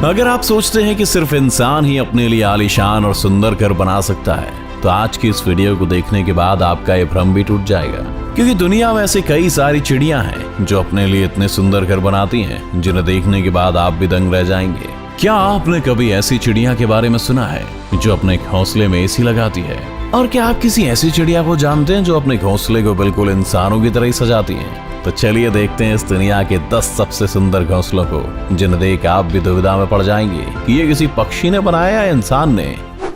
अगर आप सोचते हैं कि सिर्फ इंसान ही अपने लिए आलीशान और सुंदर घर बना सकता है, तो आज की इस वीडियो को देखने के बाद आपका ये भ्रम भी टूट जाएगा। क्योंकि दुनिया में ऐसी कई सारी चिड़ियां हैं जो अपने लिए इतने सुंदर घर बनाती हैं, जिन्हें देखने के बाद आप भी दंग रह जाएंगे। क्या आपने कभी ऐसी चिड़िया के बारे में सुना है जो अपने घोंसले में एसी लगाती है? और क्या आप किसी ऐसी चिड़िया को जानते हैं जो अपने घोंसले को बिल्कुल इंसानों की तरह ही सजाती है? तो चलिए देखते हैं इस दुनिया के 10 सबसे सुंदर घोंसलों को, जिन्हें देख आप भी दुविधा में पड़ जाएंगे कि ये किसी पक्षी ने बनाया या इंसान ने।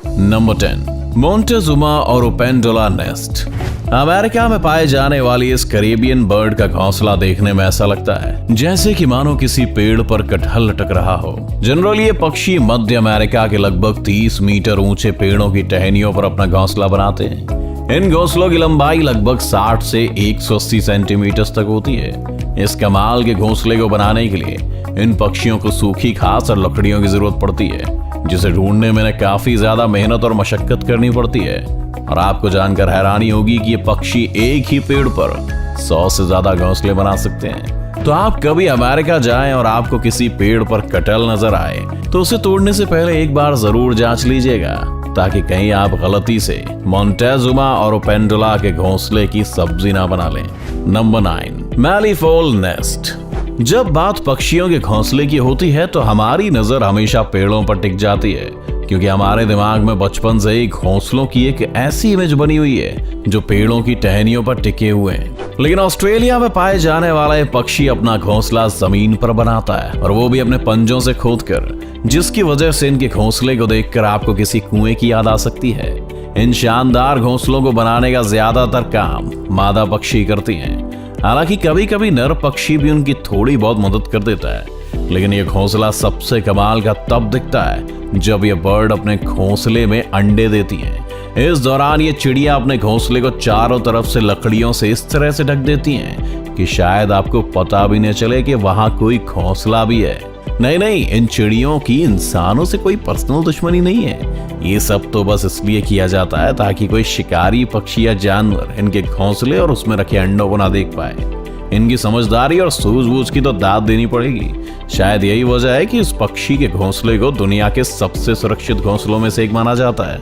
Number 10, Montezuma oropendola nest. America में पाए जाने वाली इस कैरेबियन बर्ड का घोंसला देखने में ऐसा लगता है जैसे कि मानो किसी पेड़ पर कटहल लटक रहा हो। जनरली ये पक्षी मध्य अमेरिका के लगभग 30 मीटर ऊंचे पेड़ों की टहनियों पर अपना घोंसला बनाते हैं। इन घोंसलों की लंबाई लगभग 60 से 180 सेंटीमीटर तक होती है। इस कमाल के घोंसले को बनाने के लिए इन पक्षियों को सूखी घास और लकड़ियों की जरूरत पड़ती है, जिसे ढूंढने में काफी ज्यादा मेहनत और मशक्कत करनी पड़ती है। और आपको जानकर हैरानी होगी कि ये पक्षी एक ही पेड़ पर 100 से ज्यादा घोंसले बना सकते हैं। तो आप कभी अमेरिका जाएं और आपको किसी पेड़ पर कटहल नजर आए तो उसे तोड़ने से पहले एक बार जरूर जांच लीजिएगा, ताकि कहीं आप गलती से मोंटेजुमा ओरोपेंडुला के घोंसले की सब्जी ना बना लें। Number 9, malleefowl nest. जब बात पक्षियों के घोंसले की होती है तो हमारी नजर हमेशा पेड़ों पर टिक जाती है, क्योंकि हमारे दिमाग में बचपन से ही घोंसलों की एक ऐसी इमेज बनी हुई है जो पेड़ों की टहनियों पर टिके हुए हैं। लेकिन ऑस्ट्रेलिया में पाए जाने वाला एक पक्षी अपना घोंसला जमीन पर बनाता है, और वो भी अपने पंजों से खोदकर, जिसकी वजह से इनके घोंसले को देखकर आपको किसी कुएं की याद आ सकती है। इन शानदार घोंसलों को बनाने का ज्यादातर काम मादा पक्षी करती हैं। हालांकि कभी कभी नर पक्षी भी उनकी थोड़ी बहुत मदद कर देता है, लेकिन ये घोंसला सबसे कमाल का तब दिखता है जब ये बर्ड अपने घोंसले में अंडे देती है। इस दौरान ये चिड़िया अपने घोंसले को चारों तरफ से लकड़ियों से इस तरह से ढक देती हैं कि शायद आपको पता भी न चले कि वहां कोई घोंसला भी है। नहीं, इन चिड़ियों की इंसानों से कोई पर्सनल दुश्मनी नहीं है। ये सब तो बस इसलिए किया जाता है ताकि कोई शिकारी पक्षी या जानवर इनके घोंसले और उसमें रखे अंडों को ना देख पाए। इनकी समझदारी और सूझबूझ की तो दाद देनी पड़ेगी। शायद यही वजह है कि इस पक्षी के घोंसले को दुनिया के सबसे सुरक्षित घोंसलों में से एक माना जाता है।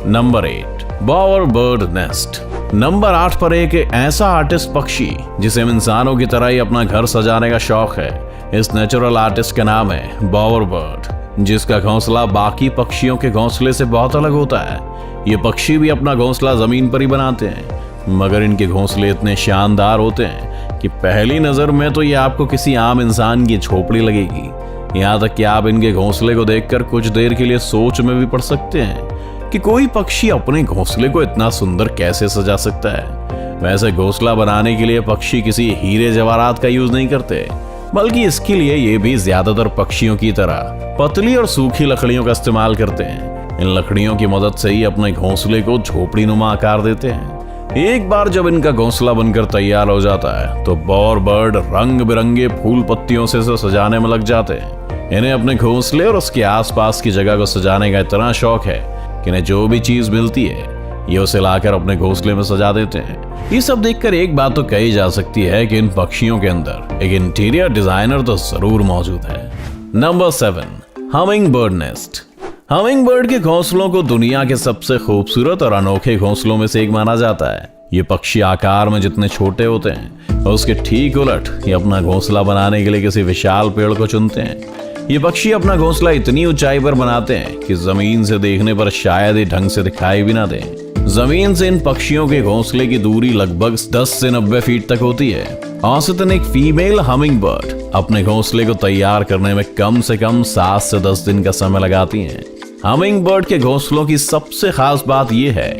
Number 8, Bower bird nest. Number 8 पर एक ऐसा आर्टिस्ट पक्षी जिसे इंसानों की तरह ही अपना घर सजाने का शौक है। इस नेचुरल आर्टिस्ट का नाम है बॉवर बर्ड, जिसका घोंसला बाकी पक्षियों के घोंसले से बहुत अलग होता है। ये पक्षी भी अपना घोंसला जमीन पर ही बनाते हैं, मगर इनके घोंसले इतने शानदार होते हैं कि पहली नजर में तो ये आपको किसी आम इंसान की झोपड़ी लगेगी। यहाँ तक कि आप इनके घोंसले को देखकर कुछ देर के लिए सोच में भी पड़ सकते हैं कि कोई पक्षी अपने घोंसले को इतना सुंदर कैसे सजा सकता है। वैसे घोंसला बनाने के लिए पक्षी किसी हीरे जवाहरात का यूज नहीं करते, बल्कि इसके लिए ये भी ज्यादातर पक्षियों की तरह पतली और सूखी लकड़ियों का इस्तेमाल करते हैं। इन लकड़ियों की मदद से ही अपने घोंसले को झोपड़ी नुमा आकार देते हैं। एक बार जब इनका घोंसला बनकर तैयार हो जाता है तो बॉवर बर्ड रंग बिरंगे फूल पत्तियों से सजाने में लग जाते हैं। इन्हें अपने घोंसले और उसके आसपास की जगह को सजाने का इतना शौक है कि इन्हें जो भी चीज मिलती है ये उसे लाकर अपने घोंसले में सजा देते हैं। ये सब देखकर एक बात तो कही जा सकती है कि इन पक्षियों के अंदर एक इंटीरियर डिजाइनर तो जरूर मौजूद है। Number 7, humming bird nest. Humming bird के घोंसलों को दुनिया के सबसे खूबसूरत और अनोखे घोंसलों में से एक माना जाता है। ये पक्षी आकार में जितने छोटे होते हैं उसके ठीक उलट ये अपना घोंसला बनाने के लिए किसी विशाल पेड़ को चुनते हैं। ये पक्षी अपना घोंसला इतनी ऊंचाई पर बनाते हैं कि जमीन से देखने पर शायद ही ढंग से दिखाई भी ना दे। जमीन से इन पक्षियों के घोंसले की दूरी लगभग 10 से 90 फीट तक होती है। औसतन एक फीमेल हमिंग बर्ड अपने घोंसले को तैयार करने में कम से कम 7 से 10 दिन का समय लगाती हैं। हमिंग बर्ड के घोंसलों की सबसे खास बात यह है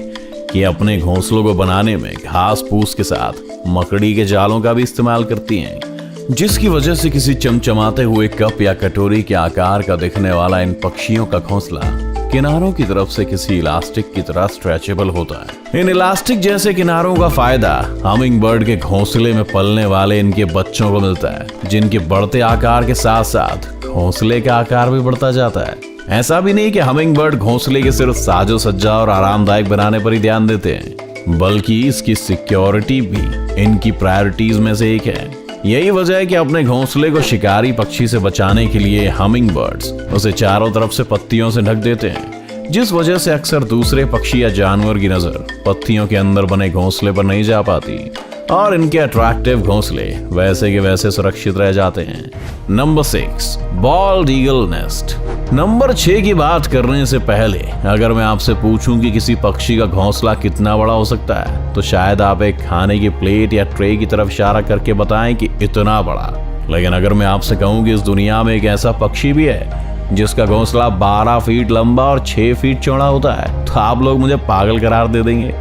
कि अपने घोंसलों को बनाने में घास फूस के साथ मकड़ी के जालों का भी इस्तेमाल करती हैं, जिसकी वजह से किसी चमचमाते हुए कप या कटोरी के आकार का दिखने वाला इन पक्षियों का घोंसला किनारों की तरफ से किसी इलास्टिक की तरह स्ट्रेचेबल होता है। इन इलास्टिक जैसे किनारों का फायदा हमिंग बर्ड के घोंसले में पलने वाले इनके बच्चों को मिलता है, जिनके बढ़ते आकार के साथ साथ घोंसले का आकार भी बढ़ता जाता है। ऐसा भी नहीं कि हमिंग बर्ड घोंसले के सिर्फ साजो सज्जा और आरामदायक बनाने पर ही ध्यान देते हैं, बल्कि इसकी सिक्योरिटी भी इनकी प्रायोरिटीज में से एक है। यही वजह है कि अपने घोंसले को शिकारी पक्षी से बचाने के लिए हमिंग बर्ड्स उसे चारों तरफ से पत्तियों से ढक देते हैं, जिस वजह से अक्सर दूसरे पक्षी या जानवर की नजर पत्तियों के अंदर बने घोंसले पर नहीं जा पाती और इनके अट्रैक्टिव घोंसले वैसे के वैसे सुरक्षित रह जाते हैं। Number 6, bold eagle nest. Number 6 की बात करने से पहले अगर मैं आपसे पूछूं कि किसी पक्षी का घोंसला कितना बड़ा हो सकता है, तो शायद आप एक खाने की प्लेट या ट्रे की तरफ इशारा करके बताएं कि इतना बड़ा। लेकिन अगर मैं आपसे कहूं कि इस दुनिया में एक ऐसा पक्षी भी है जिसका घोंसला 12 फीट लंबा और 6 फीट चौड़ा होता है, तो आप लोग मुझे पागल करार दे देंगे।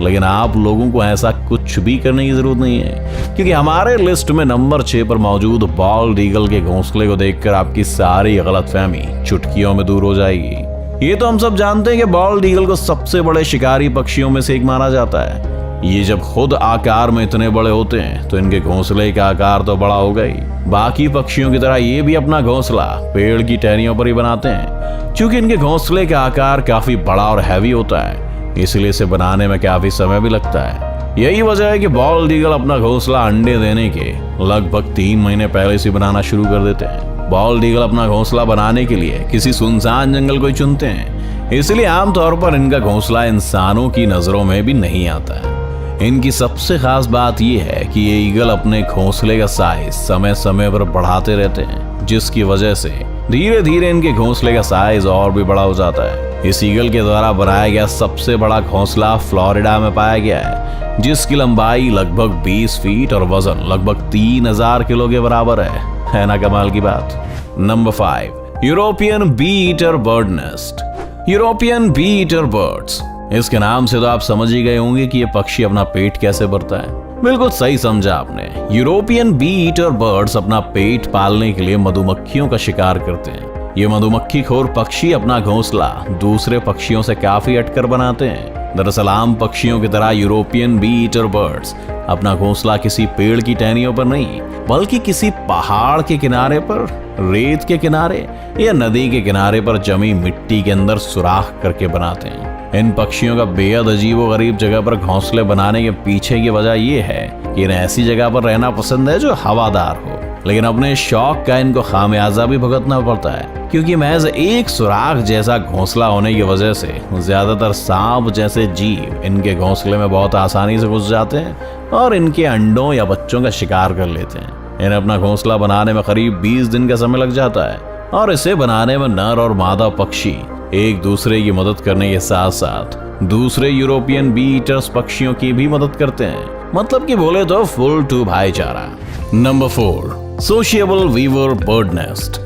लेकिन आप लोगों को ऐसा कुछ भी करने की जरूरत नहीं है, क्योंकि हमारे लिस्ट में नंबर 6 पर मौजूद बॉल्ड ईगल के घोंसले को देखकर आपकी सारी गलतफहमी चुटकियों में दूर हो जाएगी। ये तो हम सब जानते हैं कि बॉल्ड ईगल को सबसे बड़े शिकारी पक्षियों में से एक माना जाता है। ये जब खुद आकार में इतने बड़े होते हैं तो इनके घोंसले का आकार तो बड़ा होगा ही। बाकी पक्षियों की तरह ये भी अपना घोंसला पेड़ की टहनियों पर ही बनाते हैं। क्योंकि इनके घोंसले का आकार काफी बड़ा और हैवी होता है, इसलिए इसे बनाने में काफी समय भी लगता है। यही वजह है कि बॉल्ड ईगल अपना घोंसला अंडे देने के लगभग 3 महीने पहले से बनाना शुरू कर देते हैं। बॉल्ड ईगल अपना घोंसला बनाने के लिए किसी सुनसान जंगल को ही चुनते हैं, इसलिए आमतौर पर इनका घोंसला इंसानों की नजरों में भी नहीं आता है। इनकी सबसे खास बात यह है कि ये ईगल अपने घोंसले का साइज समय समय पर बढ़ाते रहते हैं, जिसकी वजह से धीरे धीरे इनके घोंसले का साइज और भी बड़ा हो जाता है। इस ईगल के द्वारा बनाया गया सबसे बड़ा घोंसला फ्लोरिडा में पाया गया है, जिसकी लंबाई लगभग 20 फीट और वजन लगभग 3000 किलो के बराबर है ना कमाल की बात। Number 5, European bee eater bird nest. European bee eater birds, इसके नाम से तो आप समझ ही गए होंगे कि ये पक्षी अपना पेट कैसे भरता है। बिल्कुल सही समझा आपने। यूरोपियन बी ईटर बर्ड्स अपना पेट पालने के लिए मधुमक्खियों का शिकार करते हैं। ये मधुमक्खी खोर पक्षी अपना घोंसला दूसरे पक्षियों से काफी हटकर बनाते हैं। दरअसल आम पक्षियों की तरह यूरोपियन बी ईटर बर्ड्स अपना घोंसला किसी पेड़ की टहनियों पर नहीं, बल्कि किसी पहाड़ के किनारे पर, रेत के किनारे या नदी के किनारे पर जमी मिट्टी के अंदर सुराख करके बनाते हैं। इन पक्षियों का बेहद अजीबोगरीब जगह पर घोंसले बनाने के पीछे की वजह यह है कि इन्हें ऐसी जगह पर रहना पसंद है जो हवादार हो, लेकिन अपने शौक का इनको खामियाजा भी भुगतना पड़ता है, क्योंकि महज एक सुराख जैसा घोंसला होने की वजह से ज्यादातर सांप जैसे जीव इनके घोंसले में बहुत आसानी से घुस जाते हैं और इनके अंडों या बच्चों का शिकार कर लेते हैं। इन्हें अपना घोंसला बनाने में करीब 20 दिन का समय लग जाता है और इसे बनाने में नर और मादा पक्षी एक दूसरे की मदद करने के साथ साथ दूसरे यूरोपियन बी ईटर्स पक्षियों की भी मदद करते हैं। मतलब कि बोले तो फुल टू भाईचारा। Number 4, sociable weaver bird nest.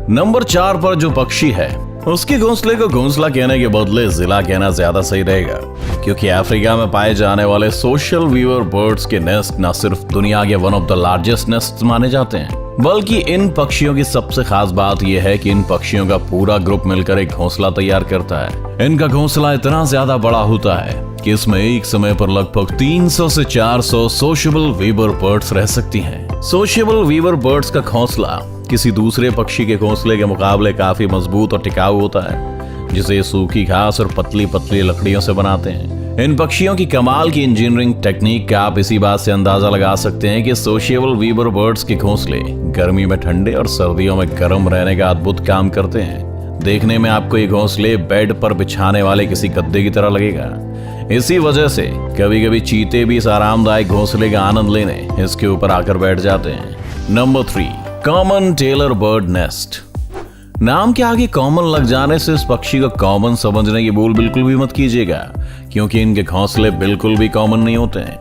Number 4 पर जो पक्षी है उसके घोंसले को घोंसला कहने के बदले जिला कहना ज्यादा सही रहेगा, क्योंकि अफ्रीका में पाए जाने वाले सोशल वीवर बर्ड्स के नेस्ट न सिर्फ दुनिया के one of the largest nest माने जाते हैं, बल्कि इन पक्षियों की सबसे खास बात यह है कि इन पक्षियों का पूरा ग्रुप मिलकर एक घोंसला तैयार करता है। इनका घोंसला इतना ज्यादा बड़ा होता है कि इसमें एक समय पर लगभग 300 से 400 सोशल वीवर बर्ड्स रह सकती हैं। सोशल वीवर बर्ड्स का घोंसला किसी दूसरे पक्षी के घोंसले के मुकाबले काफी मजबूत और टिकाऊ होता है, जिसे सूखी घास और पतली पतली लकड़ियों से बनाते हैं। इन पक्षियों की कमाल की इंजीनियरिंग टेक्निक का आप इसी बात से अंदाजा लगा सकते हैं कि सोशिएबल वीवर बर्ड्स के घोंसले गर्मी में ठंडे और सर्दियों में गर्म रहने का अद्भुत काम करते हैं। देखने में आपको ये घोंसले बेड पर बिछाने वाले किसी गद्दे की तरह लगेगा। इसी वजह से कभी कभी चीते भी इस आरामदायक घोंसले का आनंद लेने इसके ऊपर आकर बैठ जाते हैं। Number 3, common tailor bird nest. नाम के आगे कॉमन लग जाने से इस पक्षी को कॉमन समझने की भूल बिल्कुल भी मत कीजिएगा, क्योंकि इनके घोंसले बिल्कुल भी कॉमन नहीं होते हैं।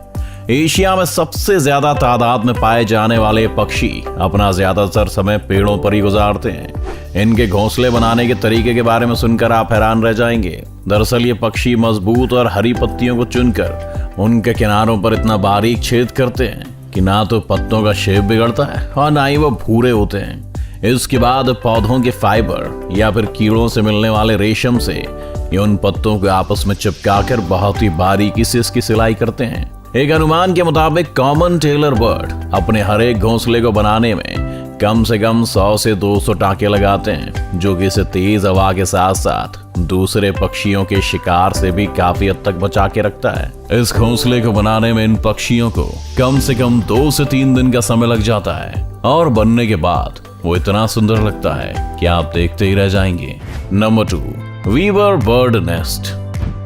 एशिया में सबसे ज्यादा तादाद में पाए जाने वाले पक्षी अपना ज्यादातर समय पेड़ों पर ही गुजारते हैं। इनके घोंसले बनाने के तरीके के बारे में सुनकर आप हैरान रह जाएंगे। दरअसल ये पक्षी मजबूत और हरी पत्तियों को चुनकर उनके किनारों पर इतना बारीक छेद करते हैं कि ना तो पत्तों का शेप बिगड़ता है और ना ही वो भूरे होते हैं। इसके बाद पौधों के फाइबर या फिर कीड़ों से मिलने वाले रेशम से ये उन पत्तों को आपस में चिपकाकर बहुत ही बारीकी से इसकी सिलाई करते हैं। एक अनुमान के मुताबिक कॉमन टेलर बर्ड अपने हर एक घोंसले को बनाने में कम से कम 100 से 200 टाँके लगाते हैं, जो कि इसे तेज हवा के साथ साथ दूसरे पक्षियों के शिकार से भी काफी हद तक बचा के रखता है। इस घोंसले को बनाने में इन पक्षियों को कम से कम 2 से 3 दिन का समय लग जाता है और बनने के बाद वो इतना सुंदर लगता है कि आप देखते ही रह जाएंगे। Number 2, weaver bird nest.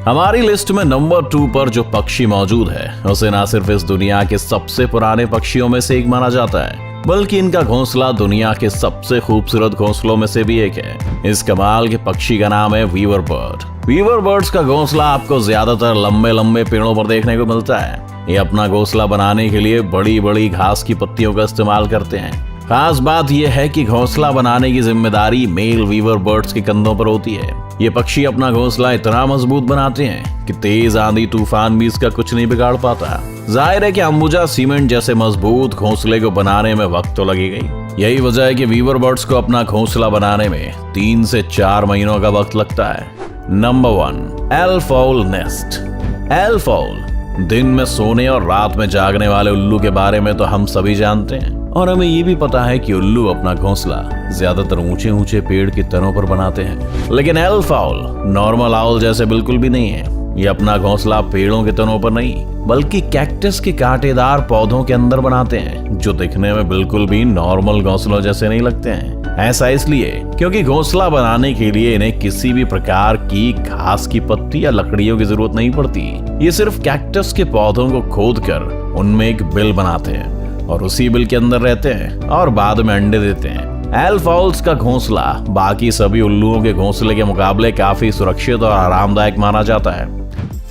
हमारी लिस्ट में नंबर 2 पर जो पक्षी मौजूद है उसे ना सिर्फ इस दुनिया के सबसे पुराने पक्षियों में से एक माना जाता है, बल्कि इनका घोंसला दुनिया के सबसे खूबसूरत घोंसलों में से भी एक है। इस कमाल के पक्षी का नाम है वीवर बर्ड। वीवर बर्ड्स का घोंसला आपको ज्यादातर लंबे लंबे पेड़ों पर देखने को मिलता है। ये अपना घोंसला बनाने के लिए बड़ी बड़ी घास की पत्तियों का इस्तेमाल करते हैं। खास बात यह है कि घोंसला बनाने की जिम्मेदारी मेल वीवर बर्ड्स के कंधों पर होती है। ये पक्षी अपना घोंसला इतना मजबूत बनाते हैं कि तेज आंधी तूफान भी इसका कुछ नहीं बिगाड़ पाता। जाहिर है कि अंबुजा सीमेंट जैसे मजबूत घोंसले को बनाने में वक्त तो लगेगा। यही वजह है कि वीवर बर्ड्स को अपना घोंसला बनाने में 3 से 4 महीनों का वक्त लगता है। Number 1, elf owl nest. Elf owl दिन में सोने और रात में जागने वाले उल्लू के बारे में तो हम सभी जानते हैं, और हमें ये भी पता है कि उल्लू अपना घोंसला ज्यादातर ऊंचे ऊंचे पेड़ की तनों पर बनाते हैं। लेकिन एल्फ आउल नॉर्मल आउल जैसे बिल्कुल भी नहीं है। ये अपना घोंसला पेड़ों के तनों पर नहीं, बल्कि कैक्टस के कांटेदार पौधों के अंदर बनाते हैं, जो दिखने में बिल्कुल भी नॉर्मल घोंसलों जैसे नहीं लगते हैं। ऐसा इसलिए क्योंकि घोंसला बनाने के लिए इन्हें किसी भी प्रकार की घास की पत्ती या लकड़ियों की जरूरत नहीं पड़ती। ये सिर्फ कैक्टस के पौधों को खोदकर उनमें एक बिल बनाते हैं और उसी बिल के अंदर रहते हैं और बाद में अंडे देते हैं। एल्फ आउल्स का घोंसला बाकी सभी उल्लुओं के घोंसले के मुकाबले काफी सुरक्षित और आरामदायक माना जाता है।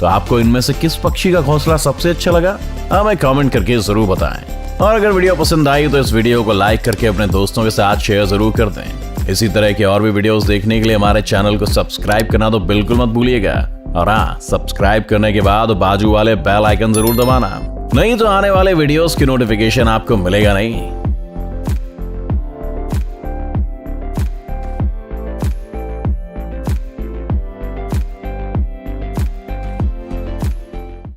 तो आपको इनमें से किस पक्षी का घोंसला सबसे अच्छा लगा, हमें कमेंट करके जरूर बताएं। और अगर वीडियो पसंद आई तो इस वीडियो को लाइक करके अपने दोस्तों के साथ शेयर जरूर कर दें। इसी तरह के और भी वीडियोस देखने के लिए हमारे चैनल को सब्सक्राइब करना तो बिल्कुल मत भूलिएगा। और हाँ, सब्सक्राइब करने के बाद बाजू वाले बेल आइकन जरूर दबाना, नहीं तो आने वाले वीडियोस की नोटिफिकेशन आपको मिलेगा नहीं।